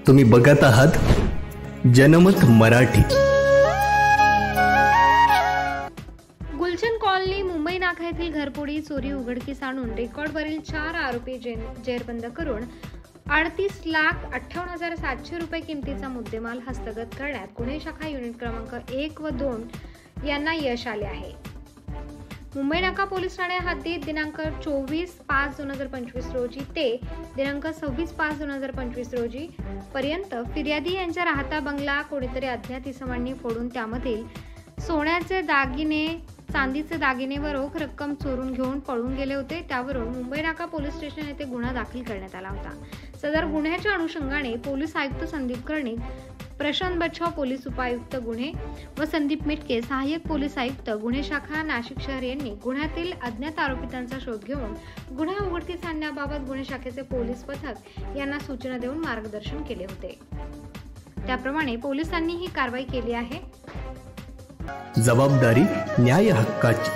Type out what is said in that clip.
तुम्ही बघत आहात जनमत मराठी। गुलशन कॉलनी मुंबई नाका येथील घरफोडी चोरी उघडकीस आणून रेकॉर्डवरील 4 आरोपी जेरबंद करून 38,58,700 रुपये किमतीचा मुद्देमाल हस्तगत करण्यात गुन्हे शाखा युनिट क्रमांक 1 व 2 यांना यश आले आहे। मुंबई नाका पोलीस ठाणे हद्दीत दिनांक 24/5/2025 रोजी ते दिनांक 26/5/2025 रोजी पर्यंत फिर्यादी यांच्या राहता बंगला कोणीतरी अज्ञात इसमांनी फोडून त्यामधील सोन्याचे दागिने, चांदीचे दागिने व रोख रक्कम चोरून घेऊन पळून गेले होते। त्यावरून मुंबई नाका पोलीस स्टेशन येथे गुन्हा दाखल करण्यात आला होता। सदर गुन्ह्याच्या अनुषंगाने पोलीस आयुक्त संदीप कर्णिक, प्रशांत बच्छाव पोलीस उपायुक्त गुन्हे व संदीप मिटके सहाय्यक पोलीस आयुक्त गुन्हे शाखा नाशिक शहर यांनी गुन्ह्यातील अज्ञात आरोपितांचा शोध घेऊन गुन्हा उघडकीस आणण्याबाबत गुन्हे शाखेचे पोलीस पथक यांना सूचना देऊन मार्गदर्शन केले होते। त्याप्रमाणे पोलिसांनी ही कारवाई केली आहे। जबाबदारी न्याय हक्काची।